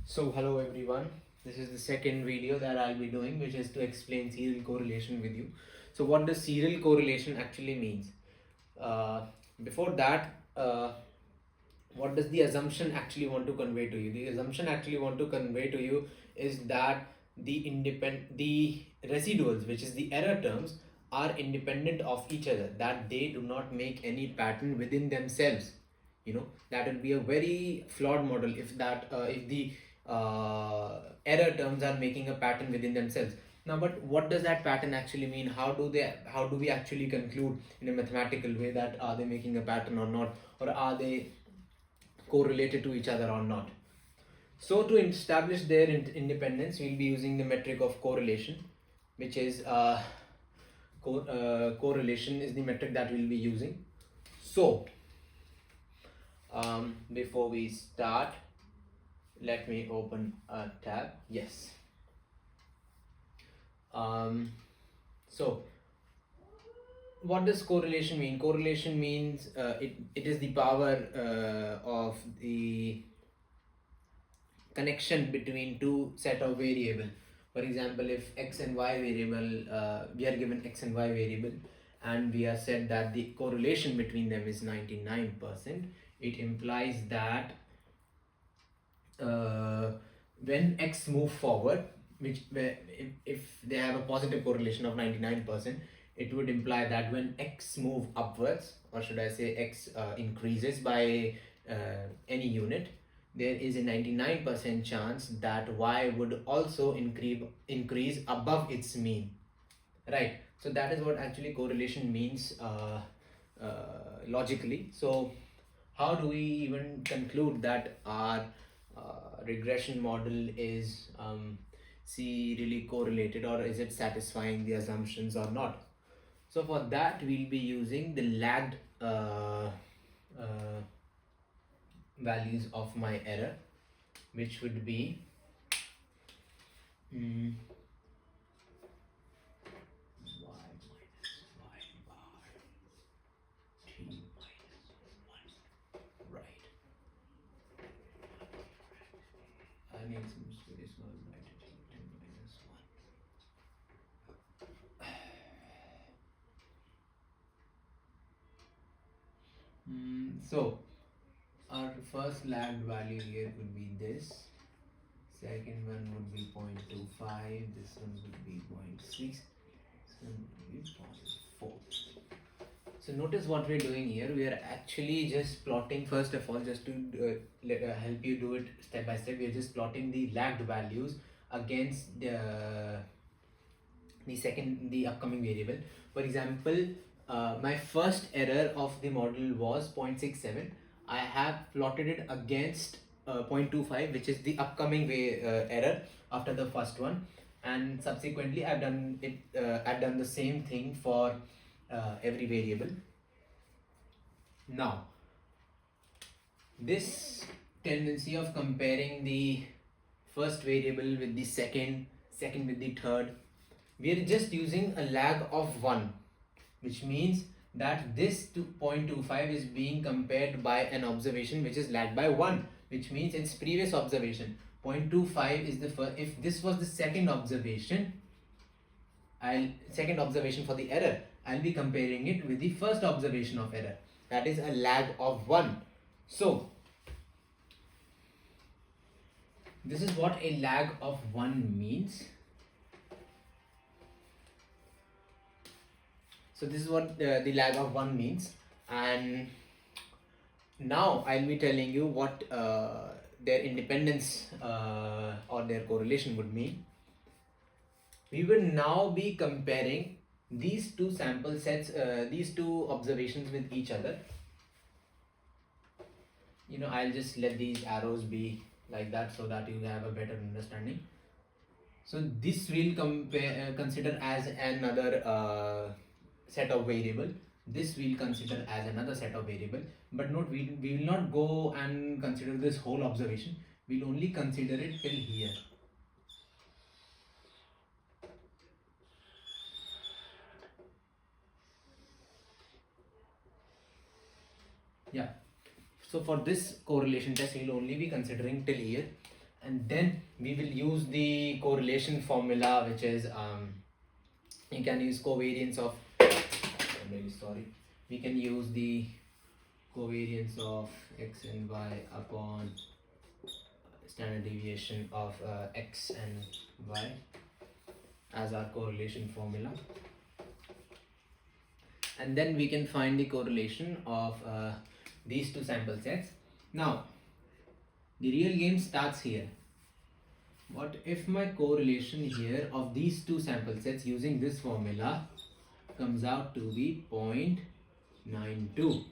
So hello everyone, this is the second video that I'll be doing, which is to explain serial correlation with you. So what does serial correlation actually means? Uh, Before that, what does the assumption actually want to convey to you? The assumption actually want to convey to you is that the residuals, which is the error terms, are independent of each other, that they do not make any pattern within themselves. That will be a very flawed model if the error terms are making a pattern within themselves. Now, but what does that pattern actually mean? How do we actually conclude in a mathematical way that are they making a pattern or not, or are they correlated to each other or not? So to establish their independence, we'll be using the metric of correlation, which is correlation is the metric that we'll be using. So before we start, let me open a tab. Yes. So what does correlation mean? Correlation means it is the power of the connection between two set of variable. For example, if x and y variable, we are given x and y variable, and we are said that the correlation between them is 99%, it implies that when x move forward, if they have a positive correlation of 99%, it would imply that when x move upwards, or should I say x increases by any unit, there is a 99% chance that y would also increase above its mean, right? So that is what actually correlation means logically. So how do we even conclude that our regression model is serially correlated, or is it satisfying the assumptions or not? So for that, we'll be using the lagged values of my error, which would be y minus y bar t minus 1, right? I need some space now, right? T minus 1. So our first lagged value here would be this. Second one would be 0.25. This one would be 0.6. This one would be 0.4. So notice what we're doing here. We are actually just plotting, first of all, just to help you do it step by step. We are just plotting the lagged values against the upcoming variable. For example, my first error of the model was 0.67. I have plotted it against 0.25, which is the upcoming error after the first one, and subsequently I've done the same thing for every variable. Now, this tendency of comparing the first variable with the second with the third, we are just using a lag of 1, which means that this 0.25 is being compared by an observation which is lagged by 1, which means its previous observation. 0.25 is the first. If this was the second observation for the error, I'll be comparing it with the first observation of error. That is a lag of 1. So this is what a lag of 1 means. So this is what the lag of 1 means, and now I'll be telling you what their independence or their correlation would mean. We will now be comparing these two sample sets, these two observations with each other. I'll just let these arrows be like that so that you have a better understanding. So this will consider as another set of variable. This we'll consider as another set of variable, but note, we will not go and consider this whole observation. We'll only consider it till here. Yeah. So for this correlation test, we'll only be considering till here, and then we will use the correlation formula, which is you can use covariance of, I'm really sorry, we can use the covariance of x and y upon standard deviation of x and y as our correlation formula, and then we can find the correlation of these two sample sets. Now the real game starts here. What if my correlation here of these two sample sets using this formula comes out to be 0.92?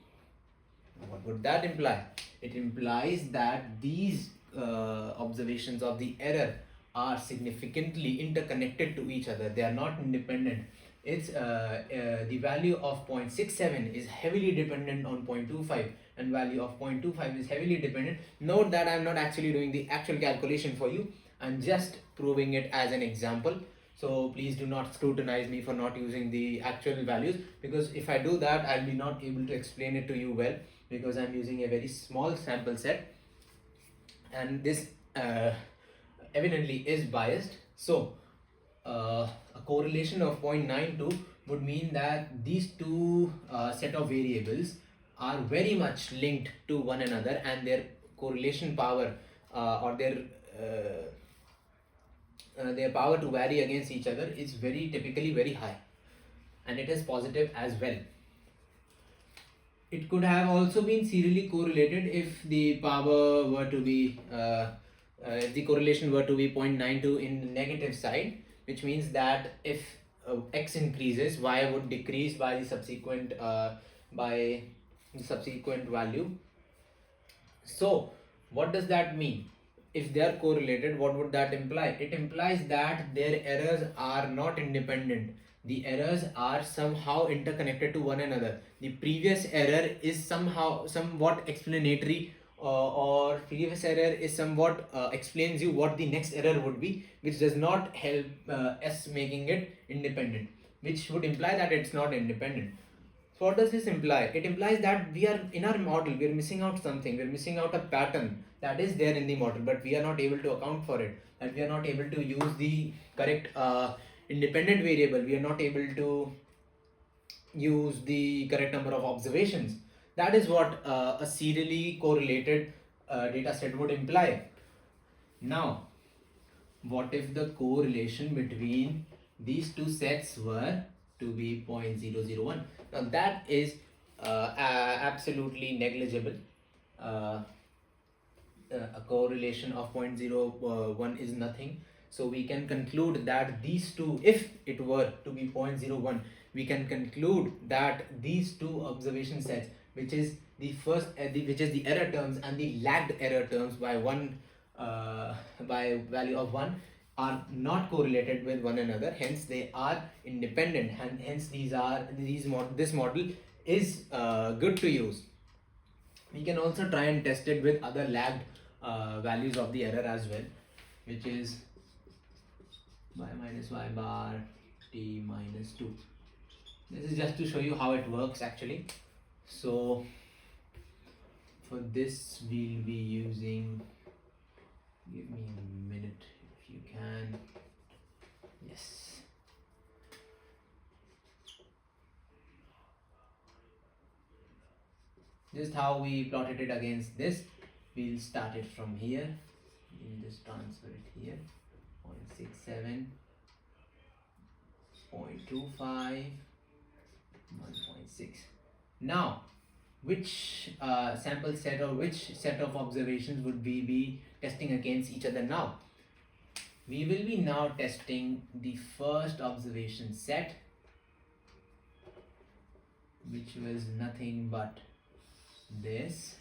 What would that imply? It implies that these observations of the error are significantly interconnected to each other. They are not independent. It's the value of 0.67 is heavily dependent on 0.25, and value of 0.25 is heavily dependent. Note that I'm not actually doing the actual calculation for you. I'm just proving it as an example. So please do not scrutinize me for not using the actual values, because if I do that, I'll be not able to explain it to you well, because I'm using a very small sample set, and this evidently is biased. So a correlation of 0.92 would mean that these two set of variables are very much linked to one another, and their correlation power or their power to vary against each other is typically very high, and it is positive as well. It could have also been serially correlated if the power were to be if the correlation were to be 0.92 in the negative side, which means that if x increases, y would decrease by the subsequent value. So what does that mean? If they are correlated, what would that imply? It implies that their errors are not independent. The errors are somehow interconnected to one another. The previous error is somewhat explanatory, or previous error is somewhat explains you what the next error would be, which does not help us making it independent, which would imply that it's not independent. So what does this imply? It implies that we are in our model, we are missing out something, we are missing out a pattern that is there in the model, but we are not able to account for it, and we are not able to use the correct independent variable, we are not able to use the correct number of observations. That is what a serially correlated data set would imply. Now, what if the correlation between these two sets were to be 0.001? Now that is absolutely negligible. A correlation of 0.01 is nothing. So we can conclude that these two, if it were to be 0.01, we can conclude that these two observation sets, which is the first, which is the error terms and the lagged error terms by value of 1, are not correlated with one another. Hence they are independent, and hence this model is good to use. We can also try and test it with other lagged values of the error as well, which is y minus y bar t minus 2. This is just to show you how it works actually. So for this we'll be using, give me a minute if you can. Yes. Just how we plotted it against this. We'll start it from here. We'll just transfer it here. 0.67, 0.25, 1.6. Now, which sample set or which set of observations would we be testing against each other now? We will be now testing the first observation set, which was nothing but this,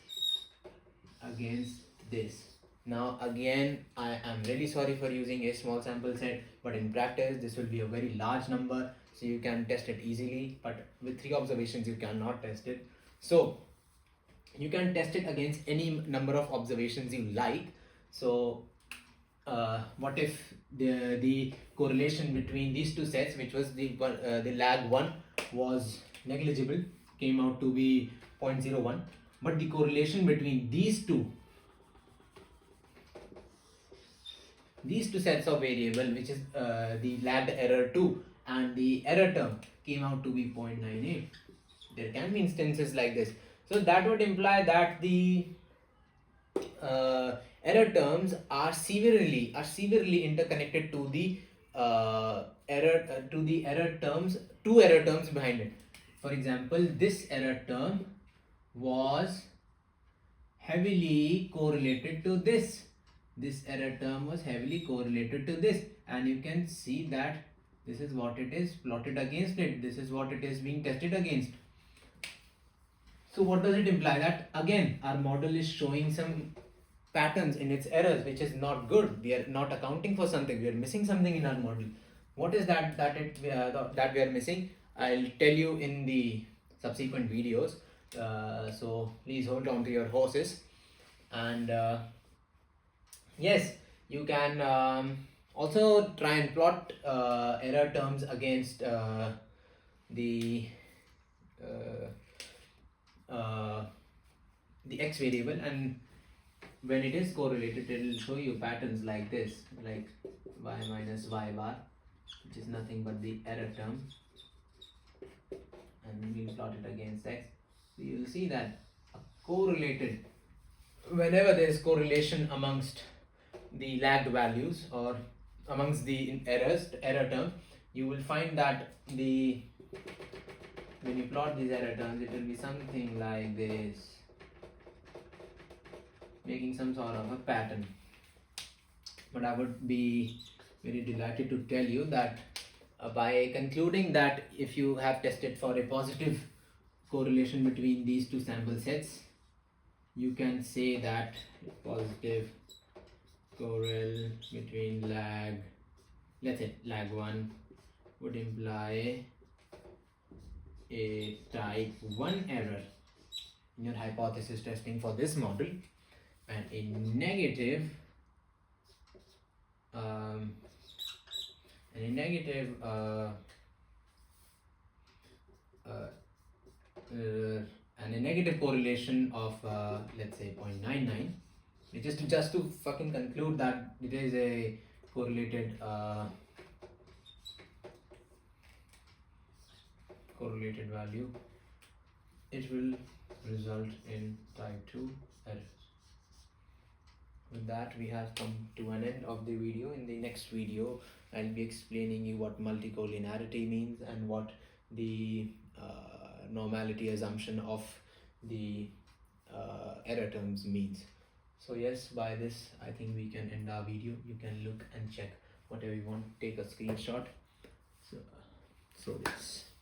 against this. Now again, I am really sorry for using a small sample set, but in practice this will be a very large number, so you can test it easily, but with 3 observations you cannot test it. So you can test it against any number of observations you like. So what if the correlation between these two sets, which was the lag 1 was negligible, came out to be 0.01, but the correlation between these two these two sets of variable, which is the lagged error 2 and the error term, came out to be 0.98. There can be instances like this. So that would imply that the error terms are severely interconnected to the error terms, two error terms behind it. For example, this error term was heavily correlated to this. This error term was heavily correlated to this, and you can see that this is what it is plotted against it. This is what it is being tested against. So what does it imply? That again our model is showing some patterns in its errors, which is not good. We are not accounting for something. We are missing something in our model. What is that that we are missing? I'll tell you in the subsequent videos. So please hold on to your horses. And yes, you can also try and plot error terms against the x variable, and when it is correlated, it will show you patterns like this, like y minus y bar, which is nothing but the error term, and we plot it against x. So you will see that correlated, whenever there is correlation amongst the lagged values or amongst the error terms, you will find that when you plot these error terms, it will be something like this, making some sort of a pattern. But I would be very delighted to tell you that by concluding that if you have tested for a positive correlation between these two sample sets, you can say that positive correl between lag, let's say lag 1, would imply a type 1 error in your hypothesis testing for this model, and a negative and a negative correlation of let's say 0.99, which is just to fucking conclude that it is a correlated value. It will result in type 2 errors. With that, we have come to an end of the video. In the next video, I'll be explaining you what multicollinearity means and what the normality assumption of the error terms means. So yes, by this I think we can end our video. You can look and check whatever you want, take a screenshot. So yes.